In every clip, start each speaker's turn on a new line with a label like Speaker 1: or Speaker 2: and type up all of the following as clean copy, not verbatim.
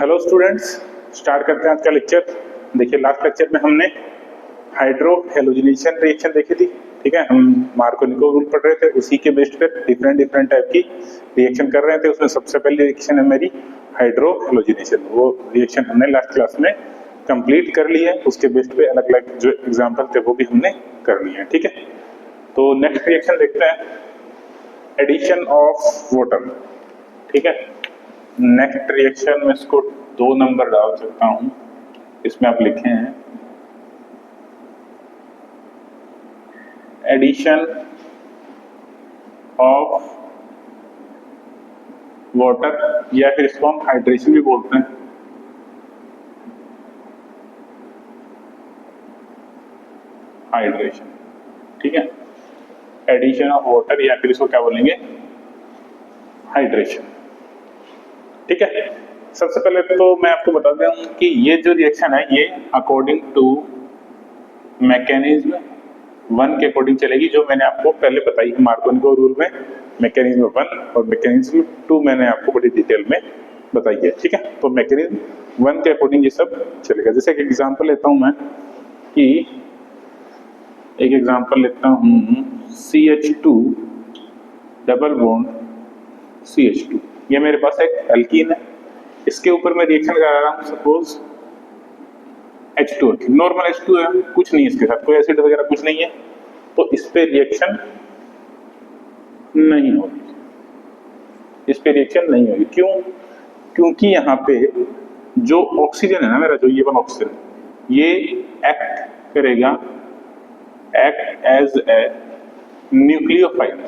Speaker 1: Hello students, start करते हैं आज का लेक्चर। देखिए लास्ट लेक्चर में हमने हाइड्रो हेलोजिनेशन रिएक्शन देखी थी। ठीक है, हम मार्कोनिको रूल पढ़ रहे थे, उसी के बेस्ड पे डिफरेंट टाइप की रिएक्शन कर रहे थे। उसमें सबसे पहली रिएक्शन है मेरी हाइड्रो हेलोजिनेशन। वो रिएक्शन हमने लास्ट क्लास में कंप्लीट कर ली है। उसके बेस्ड पे अलग अलग जो एग्जाम्पल थे वो भी हमने कर लिए हैं। ठीक है, तो नेक्स्ट रिएक्शन देखते हैं, एडिशन ऑफ वाटर। ठीक है, नेक्स्ट रिएक्शन में इसको 2 नंबर डाल सकता हूं। इसमें आप लिखे हैं एडिशन ऑफ वाटर, या फिर इसको हम हाइड्रेशन भी बोलते हैं। हाइड्रेशन, ठीक है, एडिशन ऑफ वाटर या फिर इसको क्या बोलेंगे, हाइड्रेशन। ठीक है, सबसे पहले तो मैं आपको बता दूं कि ये जो रिएक्शन है ये अकॉर्डिंग टू मैकेनिज्म 1 के अकॉर्डिंग चलेगी, जो मैंने आपको पहले बताई है मार्कोनिको रूल में। मैकेनिज्म 1 और मैकेनिज्म 2 मैंने आपको बड़ी डिटेल में बताई है। ठीक है, तो मैकेनिज्म 1 के अकॉर्डिंग ये सब चलेगा। जैसे एक एग्जांपल लेता हूं मैं कि एक एग्जांपल लेता हूं CH2 डबल बॉन्ड CH2। ये मेरे पास एक एल्कीन है, इसके ऊपर मैं रिएक्शन करा रहा हूं सपोज H2, नॉर्मल H2 है, कुछ नहीं इसके साथ, कोई एसिड वगैरह कुछ नहीं है, तो इस पे रिएक्शन नहीं होगी। इस पे रिएक्शन नहीं होगी। क्यों? क्योंकि यहाँ पे जो ऑक्सीजन है ना मेरा, जो ये वाला ऑक्सीजन, ये एक्ट करेगा, act as a nucleophile.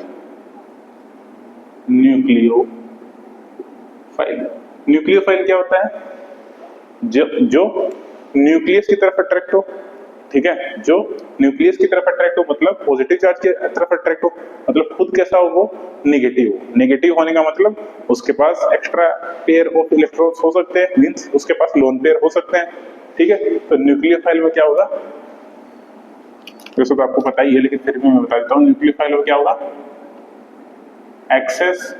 Speaker 1: Nucleophile क्या होता है? जो न्यूक्लियस की तरफ अट्रैक्ट हो। ठीक है, जो न्यूक्लियस की तरफ अट्रैक्ट हो मतलब पॉजिटिव चार्ज की तरफ अट्रैक्ट हो, मतलब खुद कैसा हो, वो नेगेटिव हो। नेगेटिव होने का मतलब उसके पास एक्स्ट्रा पेयर ऑफ इलेक्ट्रॉन्स हो सकते हैं, मींस उसके पास लोन पेयर हो सकते हैं। ठीक है, तो न्यूक्लियोफाइल में क्या होगा, वैसे तो आपको पता ही है लेकिन फिर भी मैं बता देता हूँ। न्यूक्लियोफाइल में क्या होगा, एक्सेस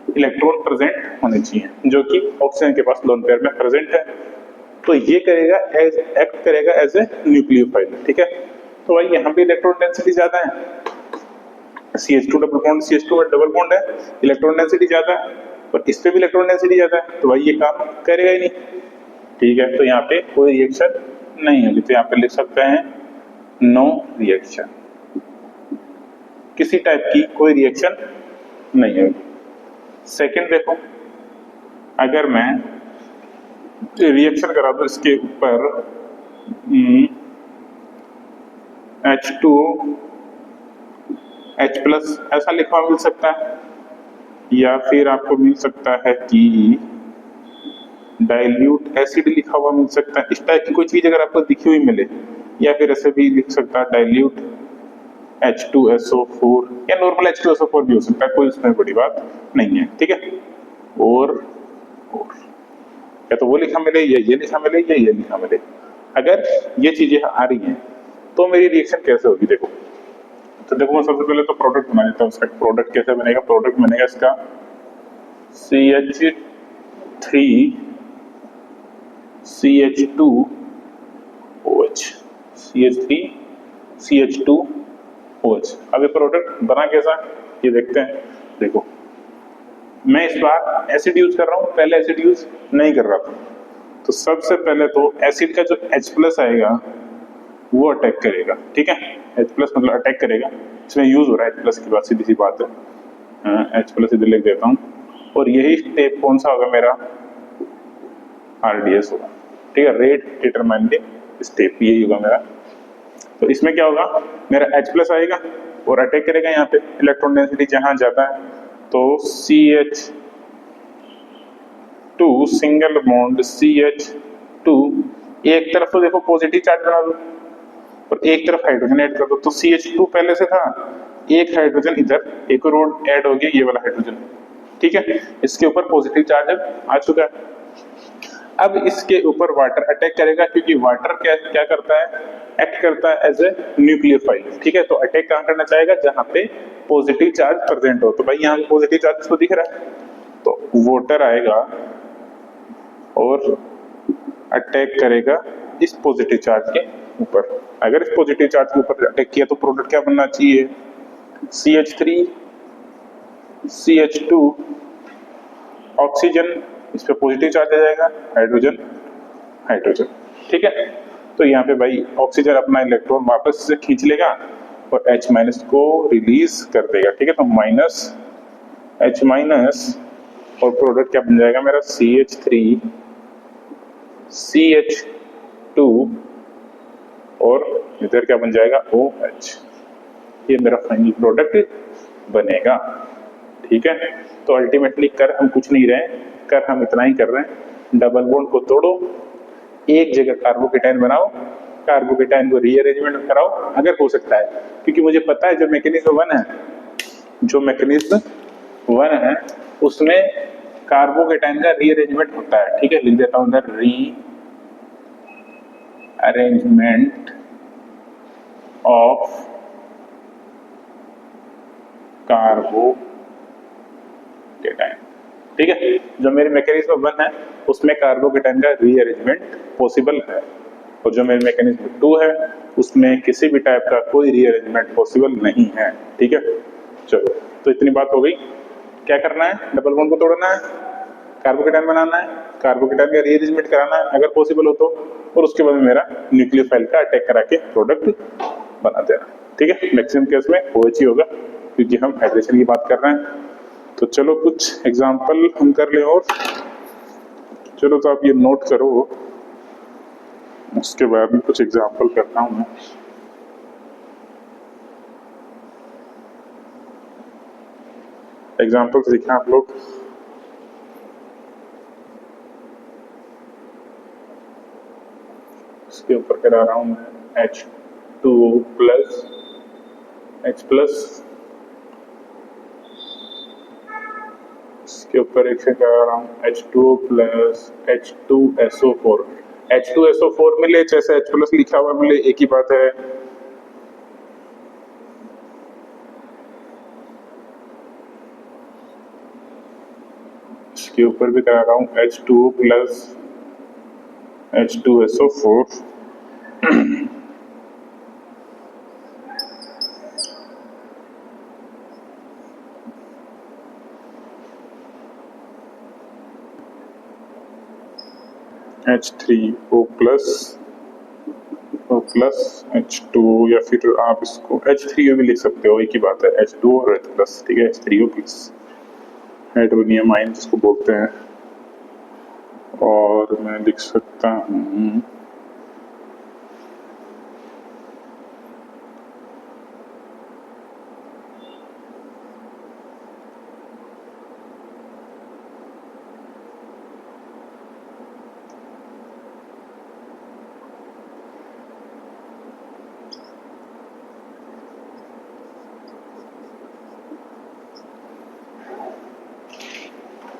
Speaker 1: इलेक्ट्रॉन प्रेजेंट होने चाहिए, जो कि ऑक्सीजन के पास लोन पेयर में प्रेजेंट है, तो ये करेगा एज एक्ट करेगा एज ए न्यूक्लियोफाइल। ठीक है, तो भाई यहाँ पे इलेक्ट्रॉन डेंसिटी ज्यादा है, CH2 डबल बॉन्ड CH2 में डबल बॉन्ड है, इलेक्ट्रॉन डेंसिटी ज्यादा है, और इस पे भी इलेक्ट्रॉन डेंसिटी ज्यादा है, तो भाई ये काम करेगा ही नहीं। ठीक है, तो यहाँ पे कोई रिएक्शन नहीं होगी, तो यहाँ पे लिख सकते हैं नो रिएक्शन, किसी टाइप की कोई रिएक्शन नहीं होगी। सेकेंड देखो, अगर मैं रिएक्शन करा दूं इसके ऊपर H2O H प्लस ऐसा लिखा हुआ मिल सकता है, या फिर आपको मिल सकता है कि डाइल्यूट एसिड लिखा हुआ मिल सकता है। इस टाइप की कोई चीज अगर आपको दिखी हुई मिले, या फिर ऐसे भी लिख सकता है डाइल्यूट H2SO4, या नॉर्मल H2SO4 भी हो सकता है, कोई उसमें बड़ी बात नहीं है। ठीक है, और या तो वो लिखा मिले, या ये लिखा मिले, या ये लिखा मिले। अगर ये चीजें आ रही हैं तो मेरी रिएक्शन कैसे होगी, देखो। तो देखो मैं सबसे पहले तो प्रोडक्ट बना देता हूँ। उसका प्रोडक्ट कैसे बनेगा, प्रोडक्ट बनेगा इसका CH3 CH2OH, CH3 CH2OH। अब ये प्रोडक्ट बना कैसा, ये देखते हैं। देखो मैं इस बार एसिड यूज कर रहा हूँ, पहले एसिड यूज नहीं कर रहा था। तो सबसे पहले तो एसिड का जो H प्लस आएगा वो अटैक करेगा। ठीक है, H प्लस मतलब अटैक करेगा, इसमें यूज हो रहा है H प्लस की बात, सीधी सी बात है। H प्लस इधर लिख देता हूँ, और यही स्टेप कौन सा होगा मेरा, RDS होगा। ठीक है, रेट डिटरमाइनिंग स्टेप यही होगा मेरा। तो इसमें क्या होगा, मेरा H प्लस आएगा और अटैक करेगा यहाँ पे, इलेक्ट्रॉन डेंसिटी जहां ज्यादा है, तो CH2 सिंगल बॉन्ड CH2, एक तरफ तो देखो पॉजिटिव चार्ज बना दो और एक तरफ हाइड्रोजन ऐड कर दो, तो CH2 पहले से था, एक हाइड्रोजन इधर, एक और ऐड हो गया, ये वाला हाइड्रोजन। ठीक है, इसके ऊपर पॉजिटिव चार्ज आ चुका है। अब इसके ऊपर वाटर अटैक करेगा, क्योंकि वाटर क्या करता है, एक्ट करता है एज ए न्यूक्लियोफाइल। ठीक है, तो अटैक कहां करना चाहेगा, जहां पे पॉजिटिव चार्ज प्रेजेंट हो। तो भाई यहाँ पॉजिटिव चार्ज इसको दिख रहा है, तो वाटर आएगा और अटैक करेगा इस पॉजिटिव चार्ज के ऊपर। अगर इस पॉजिटिव चार्ज के ऊपर अटैक किया तो प्रोडक्ट क्या बनना चाहिए, CH3 CH2 ऑक्सीजन, इस पे पॉजिटिव चार्ज आ जाएगा, हाइड्रोजन हाइड्रोजन। ठीक है, तो यहाँ पे भाई ऑक्सीजन अपना इलेक्ट्रॉन वापस से खींच लेगा और H माइनस को रिलीज कर देगा। ठीक है, तो माइनस H माइनस और प्रोडक्ट क्या बन जाएगा मेरा, CH3 CH2 और इधर क्या बन जाएगा, OH। ये मेरा फाइनल प्रोडक्ट बनेगा। ठीक है, तो अल्टीमेटली कर हम कुछ नहीं रहे, कर हम इतना ही कर रहे हैं, डबल बॉन्ड को तोड़ो, एक जगह कार्बोकेटाइन बनाओ, कार्बोकेटाइन को रीअरेंजमेंट कराओ अगर हो सकता है, क्योंकि मुझे पता है जो मैकेनिज्म वन है उसमें कार्बोकेटाइन का रीअरेंजमेंट होता है। ठीक है, लिख देता हूं इधर, रीअरेंजमेंट ऑफ कार्बोकेटाइन। ठीक है, जो मेरे मैकेनिज्म 1 है उसमें कार्बोकेटाइन का रीअरेंजमेंट पॉसिबल है, और जो मेरे मैकेनिज्म 2 है उसमें किसी भी टाइप का कोई रीअरेंजमेंट पॉसिबल नहीं है। ठीक है, चलो तो इतनी बात हो गई। क्या करना है, डबल बॉन्ड को तोड़ना है, कार्बोकेटाइन बनाना है, कार्बोकेटाइन का रीअरेंजमेंट कराना है अगर पॉसिबल हो तो, और उसके बाद मेरा न्यूक्लियोफाइल का अटैक करा के प्रोडक्ट बना देना। ठीक है, मैक्सिमम केस में OH ही होगा क्योंकि हम हाइड्रेशन की बात कर रहे हैं। तो चलो कुछ एग्जांपल हम कर लें, और चलो तो आप ये नोट करो, उसके बाद में कुछ एग्जांपल करता हूं मैं। एग्जांपल्स देखें आप लोग, इसके ऊपर करा रहा हूं मैं H2O प्लस H प्लस, इसके ऊपर एक से करा रहा हूं H2O प्लस H2SO4। H2SO4 मिले जैसे H प्लस लिखा हुआ मिले, एक ही बात है। इसके ऊपर भी करा रहा हूं H2O plus H2SO4। H3O plus O plus H2, या फिर आप इसको H3O भी लिख सकते हो, एक ही बात है, H2O और H प्लस। ठीक है, H3O प्लस, हाइड्रोनियम आयन जिसको बोलते हैं। और मैं लिख सकता हूँ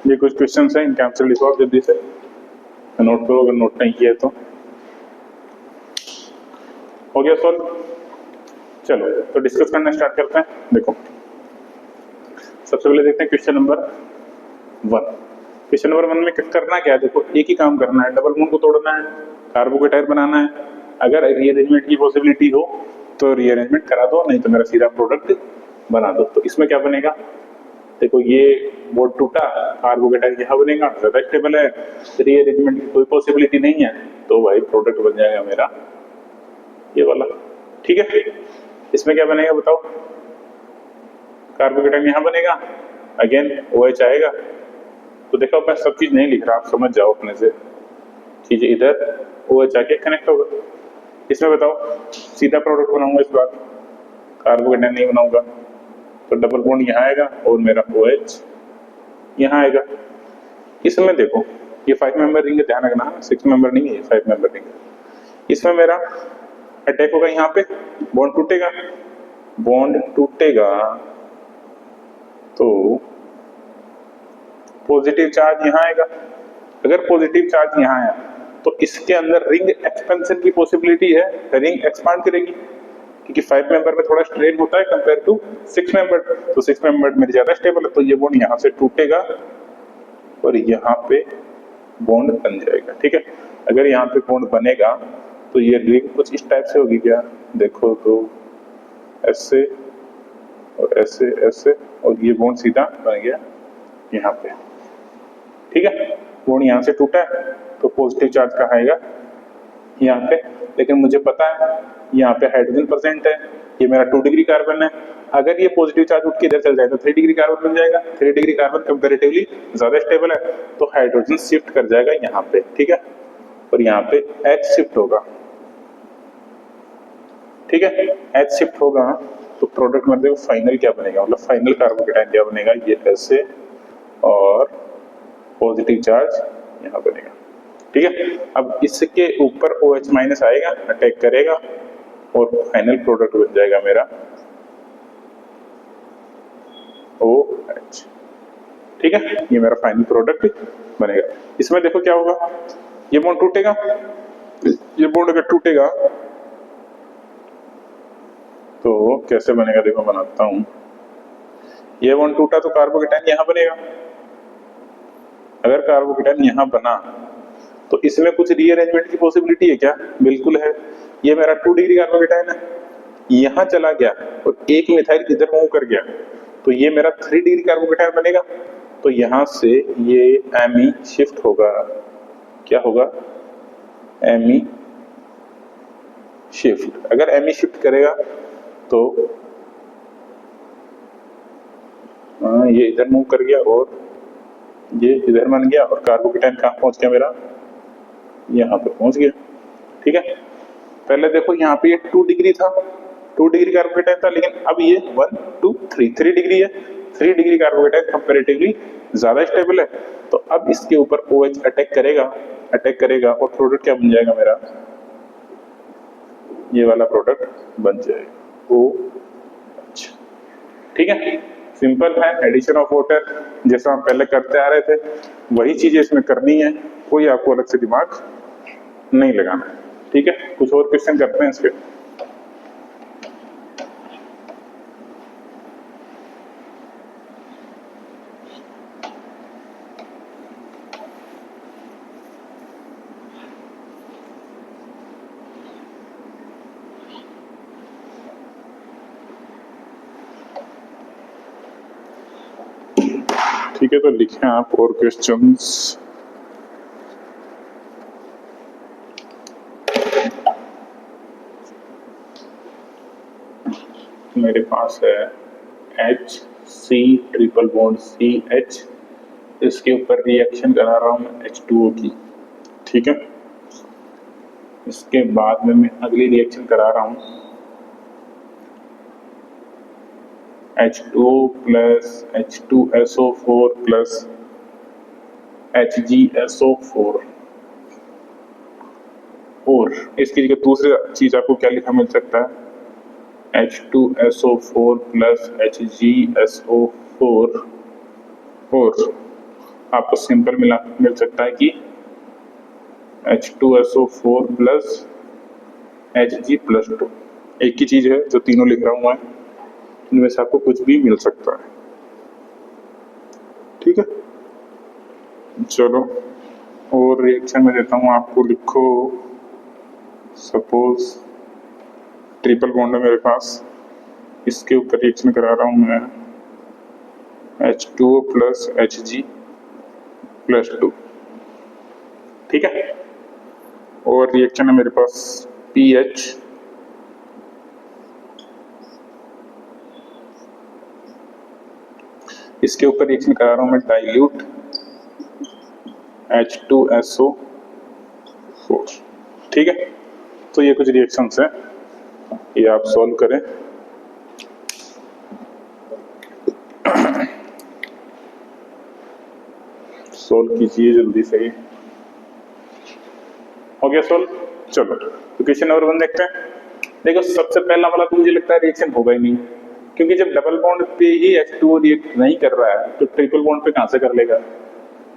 Speaker 1: ये कुछ क्वेश्चन हैं, इनके आंसर लिखो आप जल्दी से, नोट करो अगर नोट नहीं किया तो। हो गया सॉल्व? चलो तो डिस्कस करना स्टार्ट करते हैं। देखो सबसे पहले देखते हैं क्वेश्चन नंबर 1। क्वेश्चन नंबर 1 में करना क्या है, देखो एक ही काम करना है, डबल बॉन्ड को तोड़ना है, कार्बोकेटाइन बनाना है। अगर रीअरेंजमेंट की पॉसिबिलिटी हो तो रीअरेंजमेंट करा दो, नहीं तो मेरा सीधा प्रोडक्ट बना दो। तो इसमें क्या बनेगा, देखो ये बोर्ड टूटा, कार्बोकेटाइन यहाँ बनेगा, ज्यादा स्टेबल है, रीअरेंजमेंट की कोई पॉसिबिलिटी नहीं है, तो भाई प्रोडक्ट बन जाएगा मेरा ये वाला। ठीक है, इसमें क्या बनेगा बताओ, कार्बोकेटाइन यहाँ बनेगा, अगेन OH आएगा। तो देखो मैं सब चीज नहीं लिख रहा, आप समझ जाओ अपने से, चीजें इधर OH आके कनेक्ट होगा। इसमें बताओ सीधा प्रोडक्ट बनाऊंगा इस बार, कार्बोकेटाइन नहीं बनाऊंगा, तो डबल बॉन्ड यहाँ आएगा और मेरा OH यहाँ आएगा। इसमें देखो ये 5 मेंबर रिंग है, ध्यान रखना, 6 मेंबर नहीं है, 5 मेंबर रिंग है। इसमें मेरा अटैक होगा, यहाँ पे बॉन्ड टूटेगा, बॉन्ड टूटेगा तो पॉजिटिव चार्ज यहाँ आएगा। अगर पॉजिटिव चार्ज यहाँ आया तो इसके अंदर रिंग एक्सपेंशन की पॉसिबिलिटी है, रिंग एक्सपांड करेगी, क्योंकि 5 मेंबर में थोड़ा स्ट्रेन होता है कंपेयर टू 6 मेंबर, तो 6 मेंबर में ज्यादा स्टेबल है, तो ये बॉन्ड यहाँ से टूटेगा और यहाँ पे बॉन्ड बन जाएगा। ठीक है, अगर यहाँ पे बॉन्ड बनेगा तो ये रिंग कुछ इस टाइप से होगी क्या, देखो तो ऐसे और ऐसे ऐसे, और ये बॉन्ड सीधा बन गया यहाँ पे। ठीक है, बॉन्ड यहाँ से टूटा है तो पॉजिटिव चार्ज कहाँ आएगा, यहाँ पे। लेकिन मुझे पता है यहाँ पे हाइड्रोजन प्रेजेंट है, ये मेरा 2 डिग्री कार्बन है। अगर ये पॉजिटिव चार्ज उठ के इधर चल जाए तो 3 डिग्री कार्बन बन जाएगा। 3 डिग्री कार्बन कंपैरेटिवली ज्यादा स्टेबल है, तो हाइड्रोजन शिफ्ट कर जाएगा यहाँ पे। ठीक है, और यहाँ पे H शिफ्ट होगा। ठीक है, H शिफ्ट होगा तो प्रोडक्ट में देखो फाइनल क्या बनेगा, मतलब फाइनल कार्बोकेटाइन क्या बनेगा, ये ऐसे और पॉजिटिव चार्ज यहाँ बनेगा। ठीक है, अब इसके ऊपर OH माइनस आएगा, अटैक करेगा और फाइनल प्रोडक्ट बन जाएगा मेरा OH। ठीक है, ये मेरा फाइनल प्रोडक्ट बनेगा। इसमें देखो क्या होगा, ये बॉन्ड टूटेगा, ये बॉन्ड अगर टूटेगा तो कैसे बनेगा, देखो बनाता हूं। ये बॉन्ड टूटा तो कार्बोकेटाइन यहां बनेगा। अगर कार्बोकेटाइन यहां बना तो इसमें कुछ रीअरेंजमेंट की पॉसिबिलिटी है क्या, बिल्कुल है। ये मेरा 2 डिग्री कार्बोकेटाइन है, यहां चला गया और एक मिथाइल इधर मूव कर गया तो ये मेरा 3 डिग्री कार्बोकेटाइन बनेगा। तो यहां से ये Me शिफ्ट होगा, क्या होगा, Me शिफ्ट। अगर Me शिफ्ट करेगा तो ये इधर मूव कर गया और ये इधर बन गया और कार्बोकेटाइन कहां पहुंच गया मेरा, यहाँ पे पहुंच गया। ठीक है, पहले देखो यहाँ पे ये 2 डिग्री था, 2 डिग्री कार्बोकेटाइन था, लेकिन अब ये 1 2 3 डिग्री है। 3 डिग्री कार्बोकेटाइन कंपैरेटिवली ज्यादा स्टेबल है, तो अब इसके ऊपर OH अटैक करेगा और प्रोडक्ट क्या बन जाएगा मेरा, ये वाला प्रोडक्ट बन जाएगा OH। ठीक है, सिंपल है, एडिशन ऑफ वाटर जैसा हम पहले करते आ रहे थे वही चीजें इसमें करनी है, कोई आपको अलग से दिमाग नहीं लगाना है। ठीक है, कुछ और क्वेश्चन करते हैं इसके। ठीक है, तो लिखें आप और क्वेश्चंस। मेरे पास है HC ट्रिपल बॉन्ड CH, इसके ऊपर रिएक्शन करा रहा हूं मैं H2O की। ठीक है, इसके बाद में मैं अगली रिएक्शन करा रहा हूं H2O plus H2SO4 plus HgSO4, और इसकी जगह दूसरी चीज आपको क्या लिखा मिल सकता है, H2SO4 प्लस HgSO4, और आपको सिंपल मिल सकता है कि H2SO4 प्लस Hg+2। एक ही चीज है जो तीनों लिख रहा हूं मैं, इनमें से आपको कुछ भी मिल सकता है। ठीक है, चलो और रिएक्शन में देता हूं आपको, लिखो सपोज ट्रिपल बॉन्ड है मेरे पास, इसके ऊपर रिएक्शन करा रहा हूं मैं H2O प्लस Hg+2। ठीक है, और रिएक्शन है मेरे पास pH, इसके ऊपर रिएक्शन करा रहा हूं मैं डाइल्यूट H2SO4। ठीक है, तो ये कुछ रिएक्शंस हैं, ये आप सॉल्व करें। सॉल्व कीजिए जल्दी से। हो गया सॉल्व, चलो तो क्वेश्चन नंबर 1 देखते हैं। देखो सबसे पहला वाला तो मुझे लगता है रिएक्शन होगा ही नहीं, क्योंकि जब डबल बॉन्ड पे ही H2O रिएक्ट नहीं कर रहा है तो ट्रिपल बॉन्ड पे कहां से कर लेगा,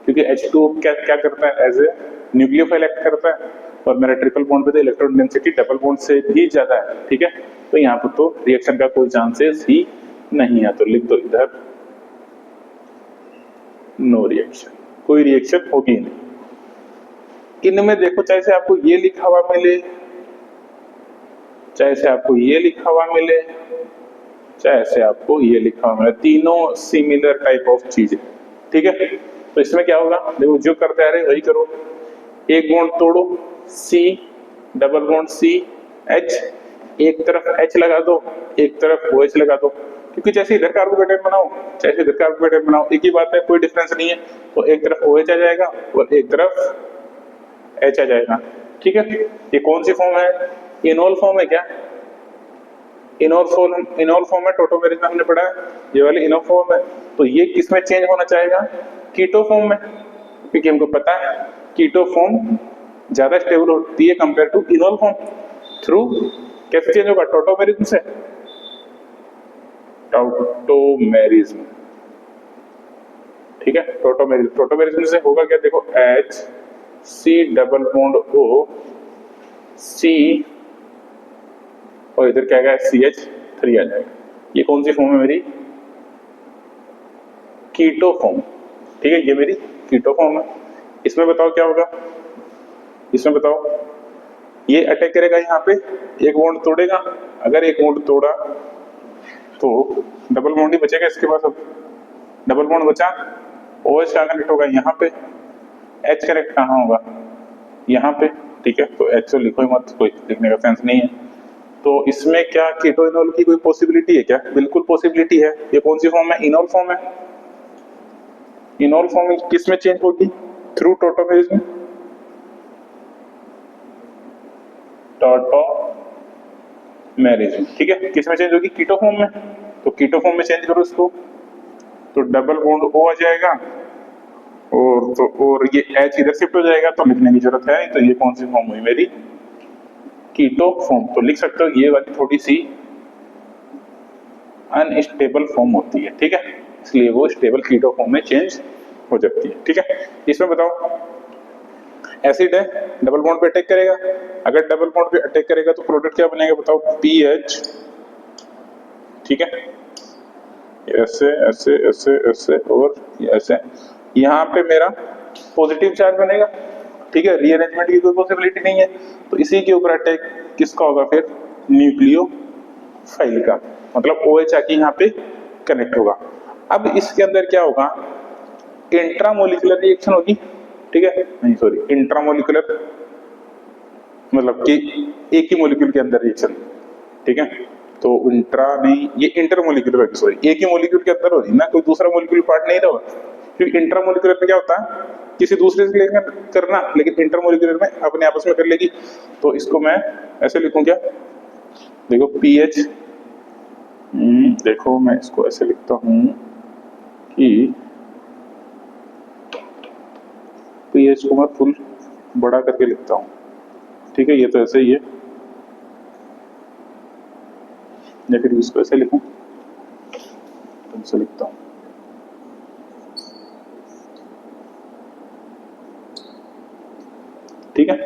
Speaker 1: क्योंकि H2O क्या करता है, एज ए न्यूक्लियोफाइल एक्ट करता है, और मेरा ट्रिपल बॉन्ड पे तो इलेक्ट्रॉन डेंसिटी डबल बॉन्ड से भी ज्यादा है। ठीक है, तो यहाँ पर तो रिएक्शन का कोई चांसेस ही नहीं है, तो लिख दो इधर नो रिएक्शन, कोई रिएक्शन होगी नहीं। इनमें देखो, चाहे से आपको ये लिखा हुआ मिले, चाहे से आपको ये लिखा हुआ मिले, चाहे से आपको ये लिखा हुआ मिले, तीनों सिमिलर टाइप ऑफ चीज है, ठीक है। तो इसमें क्या होगा, देखो जो करते आ रहे वही करो, एक बॉन्ड तोड़ो, C double bond C H, एक तरफ एच लगा दो, एक तरफ ओ एच लगा दो, क्योंकि जैसे इधर कार्बोकेटाइन बनाओ, जैसे इधर कार्बोकेटाइन बनाओ, एक ही बात है, कोई डिफरेंस नहीं है। तो एक तरफ ओ एच आ जाएगा और एक तरफ एच आ जाएगा, ठीक है। ये कौन सी फॉर्म है, इनोल फॉर्म है क्या, इनोल फॉर्म है, टोटोमेरिज में हमने पढ़ा है, ये वाली इनोल फॉर्म है। तो ये किस में चेंज होना चाहेगा, कीटो फॉर्म में, क्योंकि हमको पता है कीटो फॉर्म ज्यादा स्टेबल होती है compare to enol form. Through कैसे चेंज होगा, टोटोमेरिज्म से, टोटोमेरिज्म, ठीक है। टोटोमेरिज्म से होगा क्या, देखो H C double bond O C और इधर क्या आएगा CH3 आ जाएगा। ये कौन सी फॉर्म है मेरी, कीटो फॉर्म, ठीक है, ये मेरी कीटो फॉर्म है। इसमें बताओ क्या होगा, इसमें बताओ, ये अटैक करेगा यहाँ पे, एक बॉन्ड तोड़ेगा, अगर एक बॉन्ड तोड़ा तो डबल बॉन्ड ही बचेगा इसके पास। अब डबल बॉन्ड बचा, OH का कनेक्ट होगा यहाँ पे, H कनेक्ट कहाँ होगा, यहाँ पे, ठीक है। तो H तो लिखो ही मत, कोई लिखने का सेंस नहीं है। तो इसमें क्या कीटो इनोल की कोई पॉसिबिलिटी है क्या, बिल्कुल पॉसिबिलिटी है। ये कौन सी फॉर्म है, इनोल फॉर्म है। इनोल फॉर्म किस में चेंज होगी, थ्रू टोटोमेरिज्म, टोटोमेरिज्म, ठीक है। किस में चेंज होगी, कीटो फॉर्म में। तो कीटो फॉर्म में चेंज करो इसको, तो डबल बॉन्ड O आ जाएगा और ये H इधर शिफ्ट हो जाएगा, तो लिखने की जरूरत है। तो ये कौन सी फॉर्म हुई मेरी, कीटो फॉर्म। तो लिख सकते हो ये वाली थोड़ी सी अनस्टेबल फॉर्म होती है, ठीक है, इसलिए वो स्टेबल कीटो फॉर्म में चेंज हो जाती है, ठीक है। इसमें बताओ, एसिड है, डबल बॉन्ड पे अटैक करेगा, अगर डबल बॉन्ड पे अटैक करेगा तो प्रोडक्ट क्या बनेगा, बताओ, PH, ठीक है, ऐसे ऐसे ऐसे ऐसे और ऐसे। यहाँ पे मेरा पॉजिटिव चार्ज बनेगा, ठीक है, रीअरेंजमेंट की कोई पॉसिबिलिटी नहीं है। तो इसी के ऊपर अटैक किसका होगा फिर, न्यूक्लियोफाइल का, मतलब OH आके यहाँ पे कनेक्ट होगा। अब इसके अंदर क्या होगा, इंट्रामोलिकुलर रिएक्शन होगी, ठीक है, नहीं सॉरी, इंट्रामोलिकुलर मतलब कि एक ही मॉलिक्यूल के अंदर रिएक्शन, ठीक है। तो इंट्रा नहीं, ये इंटरमोलिकुलर होगी, सॉरी, एक ही मॉलिक्यूल के अंदर होगी ना, कोई दूसरा मॉलिक्यूल पार्ट नहीं रहा। क्योंकि इंट्रामोलिकुलर में क्या होता है, किसी दूसरे से लेकर करना, लेकिन इंटरमोलिकुलर में अपने आपस में कर लेगी। तो इसको मैं ऐसे लिखूं क्या, देखो PH, देखो मैं इसको ऐसे लिखता हूं कि PH को मैं फुल बड़ा करके लिखता हूं, ठीक है, ये तो ऐसे ही है, या फिर इसको ऐसे लिखूं, तो ऐसे लिखता हूं, ठीक है।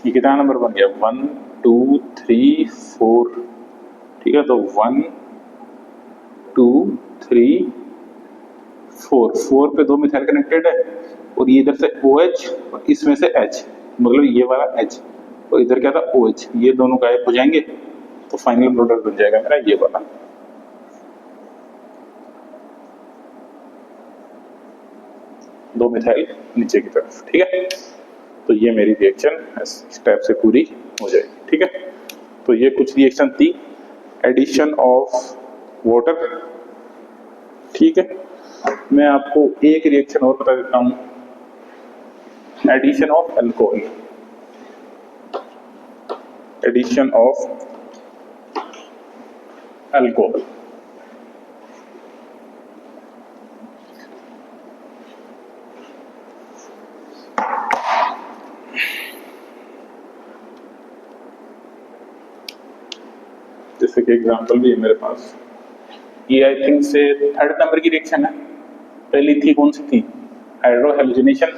Speaker 1: ये कितना नंबर बन गया, 1 2 3 4, ठीक है। तो 1 2 3 4 पे 2 मिथाइल कनेक्टेड है, और ये इधर से OH और इसमें से H, मतलब ये वाला H और इधर क्या था OH, ये दोनों गायब हो जाएंगे, तो फाइनल प्रोडक्ट बन जाएगा मेरा ये वाला। दो मिथाइल नीचे की तरफ, ठीक है। तो ये मेरी रिएक्शन इस टाइप से पूरी हो जाएगी, ठीक है। तो ये कुछ रिएक्शन थी, एडिशन ऑफ वाटर, ठीक है। मैं आपको एक रिएक्शन और बता देता हूं, addition of alcohol, addition of alcohol. जैसे कि एग्जांपल भी है मेरे पास, ये आई थिंक से 3rd नंबर की रिएक्शन है। पहली थी कौन सी थी, हाइड्रो हेलोजिनेशन,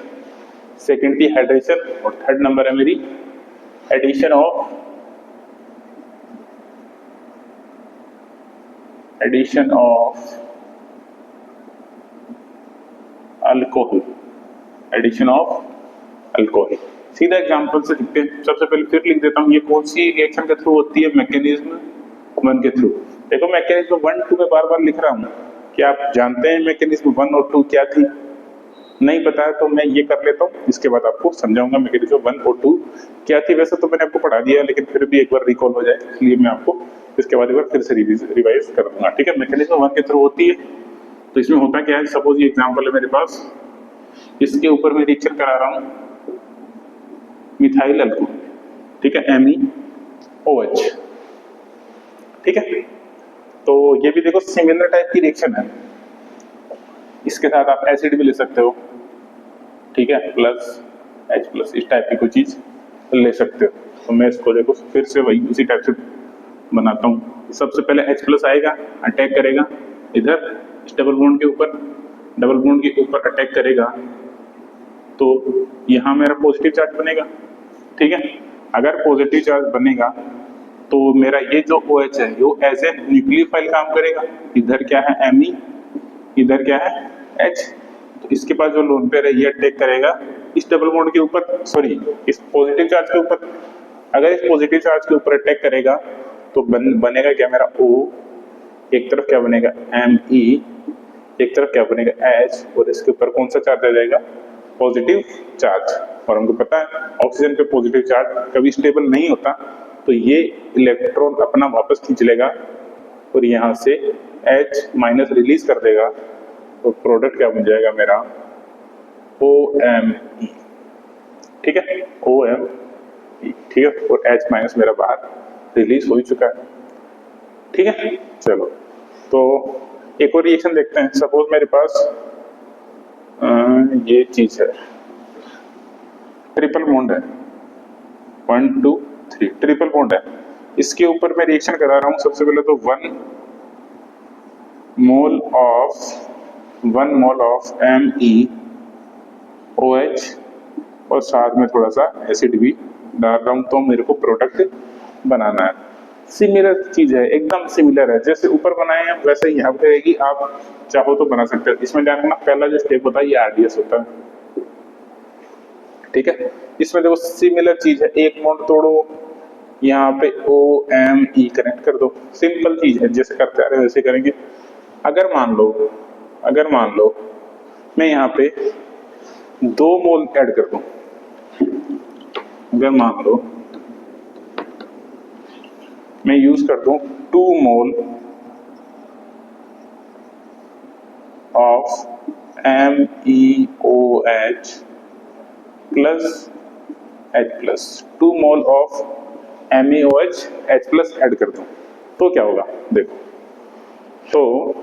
Speaker 1: सेकंड थी हाइड्रेशन, और 3rd नंबर है मेरी addition of alcohol, addition of alcohol. सीधा एग्जांपल से लिखते हैं। सबसे पहले फिर लिख देता हूँ, ये कौन सी रिएक्शन के थ्रू होती है, मैकेनिज्म 1 के थ्रू। देखो मैकेनिज्म 1 2 में बार बार लिख रहा हूँ, क्या आप जानते हैं मैकेनिज्म 1 और 2 क्या थी? नहीं पता है तो मैं ये कर लेता हूँ, इसके बाद आपको समझाऊंगा मैकेनिज्म 1 और 2 क्या थी। वैसे तो मैंने आपको पढ़ा दिया, लेकिन फिर भी एक बार रिकॉल हो जाए, इसलिए मैं आपको इसके बाद एक बार फिर से रिवाइज कर दूंगा। ठीक है, मैकेनिज्म 1 के थ्रू होती है। तो इसमें होता क्या है, सपोज ये एग्जाम्पल है मेरे पास, इसके ऊपर मैं रिएक्शन करा रहा हूँ मिथाइल अल्कोहल, ठीक है, MeOH, ठीक है। तो ये भी देखो सिमिलर टाइप की रिएक्शन है, इसके साथ आप एसिड भी ले सकते हो, ठीक है, प्लस H+, इस टाइप की कोई चीज ले सकते हो। तो मैं इसको देखो फिर से वही उसी टाइप से बनाता हूँ। सबसे पहले H+ आएगा, अटैक करेगा इधर इस डबल बॉन्ड के ऊपर, डबल बॉन्ड के ऊपर अटैक करेगा तो यहाँ मेरा पॉजिटिव चार्ज बनेगा, ठीक है। अगर पॉजिटिव चार्ज बनेगा तो मेरा ये जो OH है वो एज ए न्यूक्लियोफाइल काम करेगा। इधर क्या है Me, इधर क्या है H, तो इसके पास जो लोन पेयर है ये अटैक करेगा इस डबल बॉन्ड के ऊपर, सॉरी इस पॉजिटिव चार्ज के ऊपर। अगर इस पॉजिटिव चार्ज के ऊपर अटैक करेगा तो बनेगा क्या मेरा O, एक तरफ क्या बनेगा Me, एक तरफ क्या बनेगा H, और इसके ऊपर कौन सा चार्ज आ जाएगा, पॉजिटिव चार्ज। और हमको पता है ऑक्सीजन पे पॉजिटिव चार्ज कभी स्टेबल नहीं होता, तो ये इलेक्ट्रॉन अपना वापस खींच लेगा और यहाँ से H- रिलीज कर देगा, तो प्रोडक्ट क्या बन जाएगा मेरा OMe, ठीक है, OMe, ठीक है, और H- मेरा बाहर रिलीज हो ही चुका है, ठीक है। चलो तो एक और रिएक्शन देखते हैं। सपोज मेरे पास ये चीज है, ट्रिपल बॉन्ड है, 1 2 3 ट्रिपल बॉन्ड है, इसके ऊपर मैं रिएक्शन करा रहा हूं। सबसे पहले तो 1 मोल ऑफ MeOH और साथ में थोड़ा सा एसिड भी डाल रहा हूं, तो मेरे को प्रोडक्ट बनाना है। सिमिलर चीज है, एकदम सिमिलर है, जैसे ऊपर बनाए हैं वैसे ही यहाँ पे रहेगी। आप चाहो तो बना सकते हो। इसमें ध्यान रखना पहला जो स्टेप होता है ये RDS होता है, ठीक है। इसमें देखो सिमिलर चीज है, एक बॉन्ड तोड़ो, यहाँ पे OMe कनेक्ट कर दो, सिंपल चीज है, जैसे करते आ रहे वैसे करेंगे। अगर मान लो मैं यहाँ पे 2 मोल ऐड कर दूं, अगर मान लो मैं यूज कर दूं 2 mole of MeOH plus H+, 2 mole of MeOH H+ add कर दूं, तो क्या होगा देखो। तो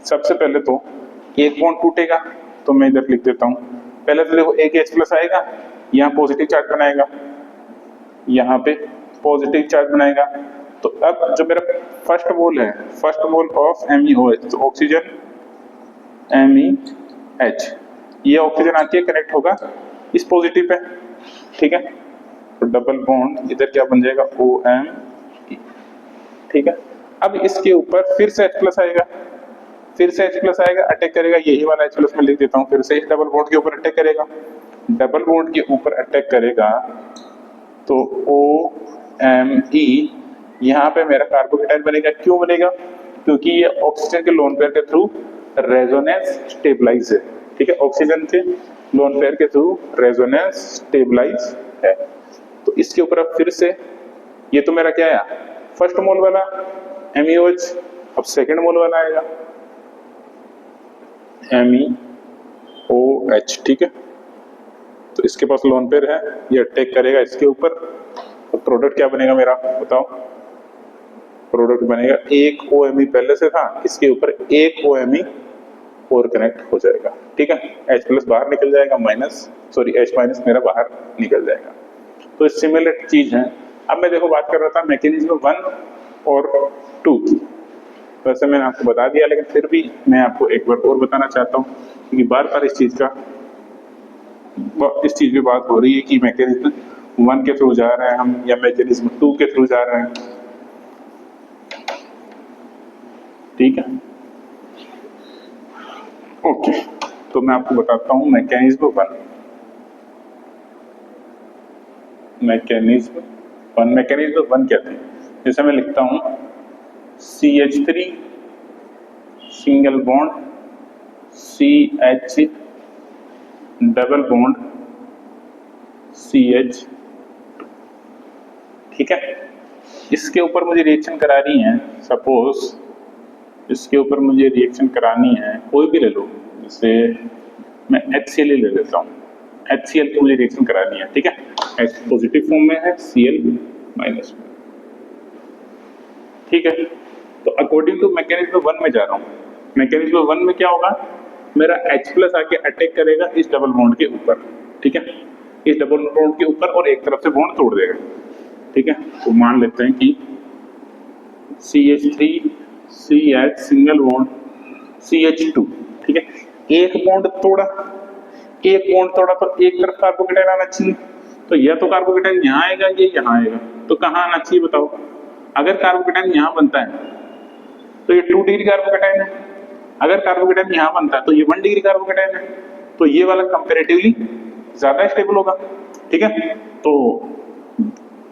Speaker 1: सबसे पहले तो एक बॉन्ड टूटेगा, तो मैं इधर लिख देता हूं। पहले तो देखो एक H+ आएगा, यहाँ पॉजिटिव चार्ज बनाएगा, यहाँ पे पॉजिटिव चार्ज बनाएगा। तो अब जो मेरा फर्स्ट मोल है, फर्स्ट मोल ऑफ MeOH, तो ऑक्सीजन MEH, ये ऑक्सीजन आके कनेक्ट होगा इस पॉजिटिव पे, ठीक है। तो डबल बॉन्ड इधर क्या बन जाएगा OMe, ठीक है। अब इसके ऊपर फिर से H+ आएगा, अटैक करेगा, यही वाला H+ में लिख देता हूँ। फिर से इस डबल बॉन्ड के ऊपर अटैक करेगा, डबल बॉन्ड के ऊपर अटैक करेगा तो OMe, यहाँ पे मेरा कार्बोकेटाइन बनेगा। क्यों बनेगा? क्योंकि ये ऑक्सीजन के लोन पेयर के थ्रू रेजोनेंस स्टेबलाइज है, ठीक है, ऑक्सीजन के लोन पेयर के थ्रू रेजोनेंस स्टेबलाइज है। तो इसके ऊपर अब फिर से ये तो मेरा क्या है, फर्स्ट मोल वाला MeOH, अब सेकंड मोल वाला आएगा MEOH, ठीक है। तो इसके पास लोन पेयर है, ये अटैक करेगा इसके ऊपर, तो प्रोडक्ट क्या बनेगा मेरा बताओ। प्रोडक्ट बनेगा एक OMe पहले से था, इसके ऊपर एक OMe और कनेक्ट हो जाएगा, ठीक है। H+ बाहर निकल जाएगा, H- मेरा बाहर निकल जाएगा। तो सिमिलर चीज है। अब मैं देखो बात कर रहा था मैकेनिज्म 1 और 2 की, वैसे मैंने आपको बता दिया, लेकिन फिर भी मैं आपको एक बार और बताना चाहता हूँ, क्योंकि बार बार इस चीज पे बात हो रही है कि मैकेनिज्म 1 के थ्रू जा रहे हैं हम या मैकेनिज्म 2 के थ्रू जा रहे हैं, ठीक है, ओके। तो मैं आपको बताता हूँ मैकेनिज्म वन। मैकेनिज्म वन कहते हैं। जैसे मैं लिखता हूँ CH3 single bond CH double bond CH, ठीक है। इसके ऊपर मुझे रिएक्शन करानी है, सपोज इसके ऊपर मुझे रिएक्शन करानी है, कोई भी ले लो, जैसे मैं HCl ले लेता हूँ। HCl की मुझे रिएक्शन करानी है, ठीक है। H पॉजिटिव फॉर्म में है, Cl माइनस में, ठीक है। तो अकॉर्डिंग टू मैकेनिज्म वन में जा रहा हूँ। मैकेनिज्म वन में क्या होगा, मेरा H प्लस आके अटैक करेगा इस डबल बॉन्ड के ऊपर, ठीक है, इस डबल बॉन्ड के ऊपर, और एक तरफ से बॉन्ड तोड़ देगा, ठीक है। तो मान लेते हैं कि CH3 CH single bond CH2, ठीक है। एक बॉन्ड तोड़ा तो एक तरफ कार्बोकेटाइन आना चाहिए, तो या तो कार्बोकेटाइन यहाँ आएगा या यहाँ आएगा, तो कहाँ आना चाहिए बताओ। अगर कार्बोकेटाइन यहाँ बनता है तो ये 2 डिग्री कार्बोकेटाइन है, अगर कार्बोकेटाइन यहाँ बनता है तो ये 1 डिग्री कार्बोकेटाइन है, तो ये वाला कंपैरेटिवली ज्यादा स्टेबल होगा, ठीक है। तो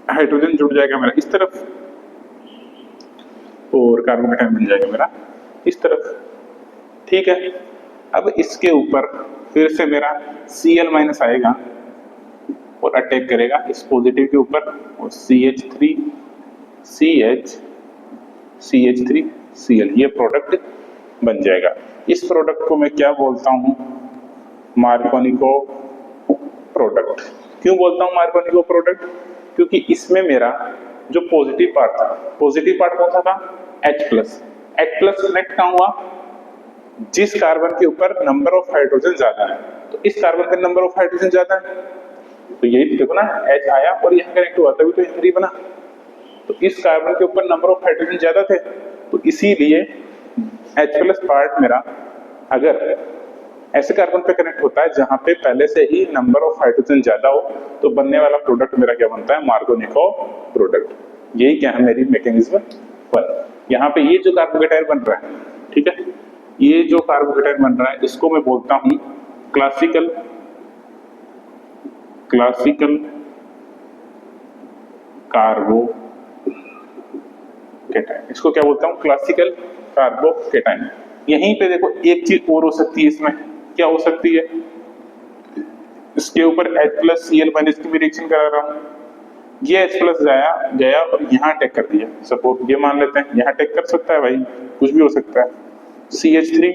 Speaker 1: हाइड्रोजन जुड़ जाएगा मेरा इस तरफ और कार्बोकेटाइन मिल जाएगा मेरा इस तरफ, ठीक है। अब इसके ऊपर फिर से मेरा Cl माइनस आएगा और अटैक करेगा इस पॉजिटिव के ऊपर, और CH3 CH3Cl, ये प्रोडक्ट बन जाएगा। इस प्रोडक्ट को मैं क्या बोलता हूँ, मार्कोनिको प्रोडक्ट। क्यों बोलता हूँ मार्कोनिको प्रोडक्ट, क्योंकि इसमें मेरा जो पॉजिटिव पार्ट था, पॉजिटिव पार्ट कौन सा था, H प्लस कनेक्ट कहाँ हुआ, जिस कार्बन के ऊपर नंबर ऑफ हाइड्रोजन ज्यादा है, तो इस कार्बन पे नंबर ऑफ हाइड्रोजन ज्यादा है, तो यही देखो ना, H आया और यहाँ कनेक्ट हुआ, तभी तो ये 3 बना। तो इस कार्बन के ऊपर नंबर ऑफ हाइड्रोजन ज्यादा थे, तो इसीलिए H प्लस पार्ट मेरा अगर ऐसे कार्बन पे कनेक्ट होता है जहां पे पहले से ही नंबर ऑफ हाइड्रोजन ज्यादा हो, तो बनने वाला प्रोडक्ट मेरा क्या बनता है, मार्कोनिको प्रोडक्ट। यही क्या है मेरी मैकेनिज्म वन। यहाँ पे ये जो कार्बोकेटाइन बन रहा है, ठीक है, ये जो कार्बोकेटाइन बन रहा है इसको मैं बोलता हूं क्लासिकल कार्बोकेटाइन। इसको क्या बोलता हूं, क्लासिकल कार्बोकेटाइन। यहीं पे देखो एक चीज और हो सकती है, इसमें क्या हो सकती है, इसके ऊपर H प्लस Cl माइनस की भी रिएक्शन करा रहा हूं, ये H प्लस गया और यहाँ अटैक कर दिया, सपोज ये मान लेते हैं, यहाँ अटैक कर सकता है भाई, कुछ भी हो सकता है। CH3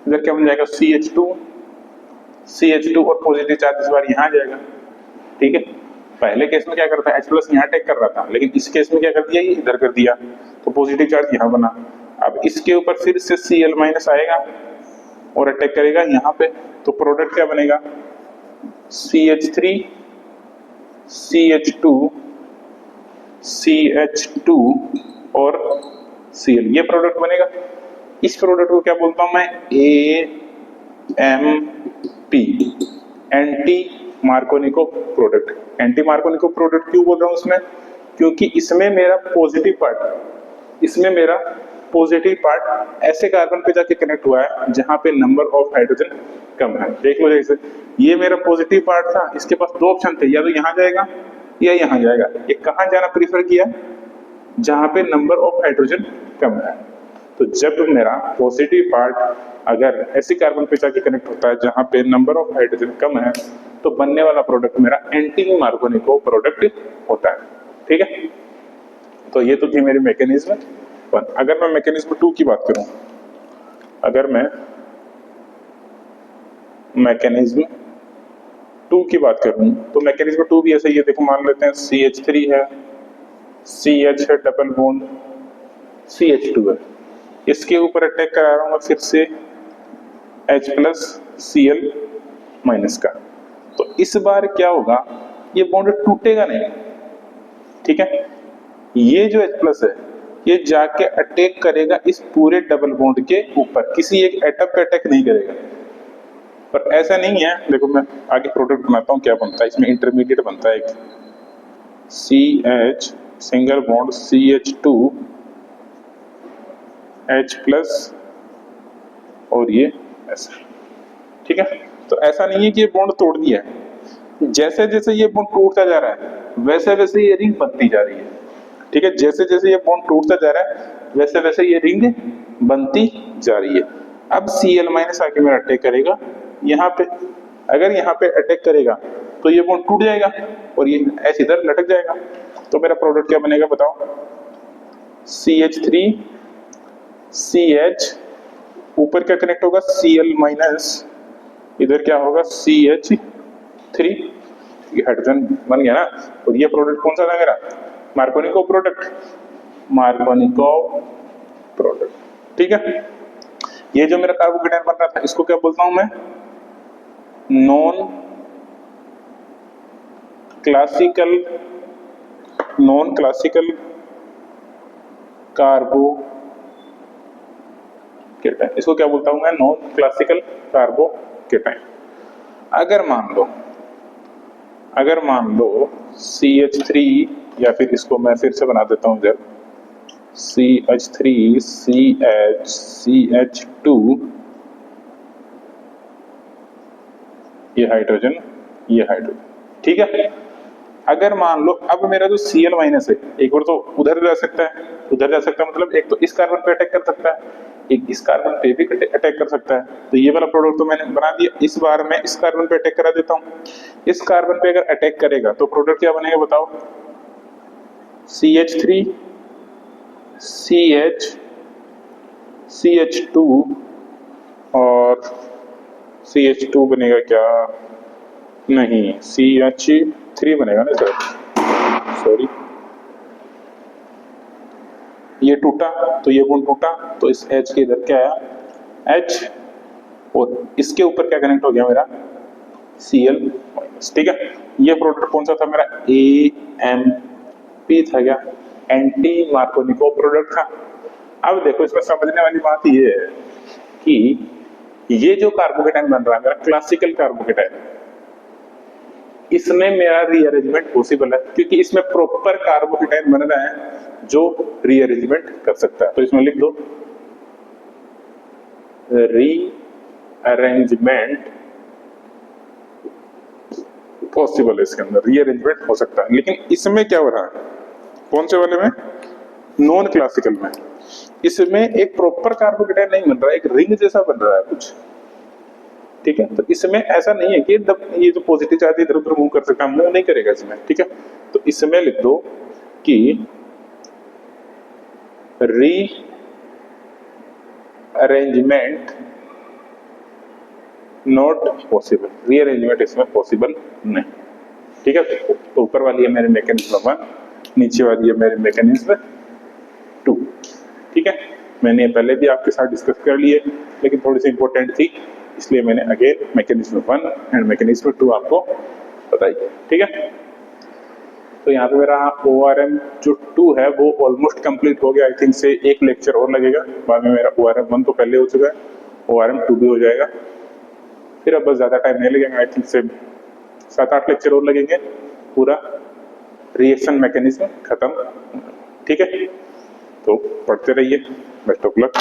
Speaker 1: इधर क्या बन जाएगा, CH2 और पॉजिटिव चार्ज इस बार यहाँ आ जाएगा, ठीक है। पहले केस में क्या करता है, H प्लस यहाँ अटैक कर रहा था, लेकिन इस केस में क्या कर दिया, ये इधर कर दिया, तो पॉजिटिव चार्ज यहाँ बना। अब इसके ऊपर फिर से Cl माइनस आएगा और अटैक करेगा यहाँ पे, तो प्रोडक्ट क्या बनेगा, CH3 CH2 और Cl, ये प्रोडक्ट बनेगा। इस प्रोडक्ट को क्या बोलता हूं मैं, AMP, anti Markovnikov product. Anti Markovnikov product क्यों बोल रहा हूं उसमें, क्योंकि इसमें मेरा पॉजिटिव पार्ट ऐसे कार्बन पे जाके कनेक्ट हुआ है जहां पे नंबर ऑफ हाइड्रोजन कम है। देख लो, जैसे ये मेरा पॉजिटिव पार्ट था, इसके पास 2 ऑप्शन थे, या तो यहाँ जाएगा या यहाँ जाएगा। ये कहाँ जाना प्रीफर किया, जहां पे नंबर ऑफ हाइड्रोजन कम है। तो जब मेरा पॉजिटिव पार्ट अगर ऐसी कार्बन पे जाके कनेक्ट होता है जहां पे नंबर ऑफ हाइड्रोजन कम है, तो बनने वाला प्रोडक्ट मेरा एंटी मार्कोनिको प्रोडक्ट होता है, ठीक है। तो ये तो थी मेरी मैकेनिज्म वन। अगर मैं मैकेनिज्म 2 की बात करूं, अगर मैं मैकेनिज्म 2 की बात करूं, तो मैकेनिज्म 2 भी ऐसा ही है। देखो, मान लेते हैं CH3 है, CH है डबल बॉन्ड, CH2 है, इसके ऊपर अटैक करा रहा हूं फिर से H प्लस Cl माइनस का। तो इस बार क्या होगा, ये बॉन्ड टूटेगा नहीं, ठीक है। ये जो H प्लस है ये जाके अटैक करेगा इस पूरे डबल बॉन्ड के ऊपर, किसी एक एटम पे अटैक नहीं करेगा। पर ऐसा नहीं है, देखो मैं आगे प्रोडक्ट बनाता हूँ क्या बनता है इसमें। इंटरमीडिएट बनता है एक CH single bond CH2 H plus और ये ऐसा, ठीक है। तो ऐसा नहीं है कि ये बॉन्ड तोड़ दिया है, जैसे जैसे ये बॉन्ड टूटता जा रहा है वैसे वैसे ये रिंग बनती जा रही है, ठीक है। जैसे जैसे ये बॉन्ड टूटता जा रहा है वैसे वैसे ये रिंग बनती जा रही है। अब Cl माइनस आके मेरा अटैक करेगा यहाँ पे, अगर यहाँ पे अटैक करेगा तो ये बॉन्ड टूट जाएगा और ये ऐसे इधर लटक जाएगा। तो मेरा प्रोडक्ट क्या बनेगा बताओ, CH3 CH, ऊपर क्या कनेक्ट होगा Cl माइनस, इधर क्या होगा CH3, ये हाइड्रोजन बन गया ना। और ये प्रोडक्ट कौन सा था मेरा, मार्कोनिकोव प्रोडक्ट, मार्कोनिकोव प्रोडक्ट, ठीक है। ये जो मेरा कार्बोकेटायन बन रहा था इसको क्या बोलता हूं मैं, नॉन क्लासिकल कार्बोकेटायन, इसको क्या बोलता हूं मैं, नॉन क्लासिकल कार्बोकेटायन। अगर मान लो CH3, या फिर इसको मैं फिर से बना देता हूं इधर, CH3 CH2, ये हाइड्रोजन, ठीक है। अगर मान लो अब मेरा जो Cl माइनस है, एक बार तो उधर जा सकता है, मतलब एक तो इस कार्बन पे अटैक कर सकता है, एक इस कार्बन पे भी अटैक कर सकता है। तो ये वाला प्रोडक्ट तो मैंने बना दिया, इस बार मैं इस कार्बन पे अटैक करा देता हूं। इस कार्बन पे अगर अटैक करेगा तो प्रोडक्ट क्या बनेगा बताओ, CH3 CH2 और CH2 बनेगा क्या, नहीं CH3 बनेगा ना सर, सॉरी, ये टूटा तो ये बॉन्ड टूटा तो इस H के इधर क्या आया H, और इसके ऊपर क्या कनेक्ट हो गया मेरा Cl माइनस, ठीक है। ये प्रोडक्ट कौन सा था मेरा, AMP था क्या, एंटी मार्कोनिकोव प्रोडक्ट था। अब देखो इसमें समझने वाली बात ये है कि ये जो कार्बोकेटायन बन रहा है मेरा क्लासिकल कार्बोकेटायन, इसमें मेरा रीअरेंजमेंट पॉसिबल है क्योंकि इसमें प्रॉपर कार्बोकेटायन बन रहा है जो रीअरेंजमेंट कर सकता है। तो इसमें लिख दो रीअरेंजमेंट पॉसिबल है, इसके अंदर रीअरेंजमेंट हो सकता है। लेकिन इसमें क्या हो रहा है, कौन से वाले में, नॉन क्लासिकल में, इसमें एक प्रॉपर कार्बोकेटायन नहीं बन रहा है, एक रिंग जैसा बन रहा है कुछ, ठीक है। तो इसमें ऐसा नहीं है कि ये जो पॉजिटिव चार्ज इधर उधर मूव कर सकता है, मूव नहीं करेगा इसमें, ठीक है। तो इसमें लिख दो कि रीअरेंजमेंट नॉट पॉसिबल, रीअरेंजमेंट इसमें पॉसिबल नहीं, ठीक है। तो ऊपर वाली है मेरे मैकेनिज्म 1, नीचे वाली है मेरे मैकेनिज्म 2, ठीक है। मैंने पहले भी आपके साथ डिस्कस कर लिए लेकिन थोड़ी सी इंपॉर्टेंट थी, इसलिए मैंने अगेन मैकेनिज्म 1 एंड मैकेनिज्म 2 आपको बताई, ठीक है। तो यहाँ पे मेरा ORM जो 2 है वो ऑलमोस्ट कंप्लीट हो गया, आई थिंक से एक लेक्चर और लगेगा, बाद में मेरा ORM 1 तो पहले हो चुका है, ORM 2 भी हो जाएगा, फिर अब बस ज्यादा टाइम नहीं लगेगा, आई थिंक से 7-8 लेक्चर और लगेंगे, पूरा रिएक्शन मैकेनिज्म खत्म, ठीक है। तो पढ़ते रहिए, बेस्ट ऑफ लक।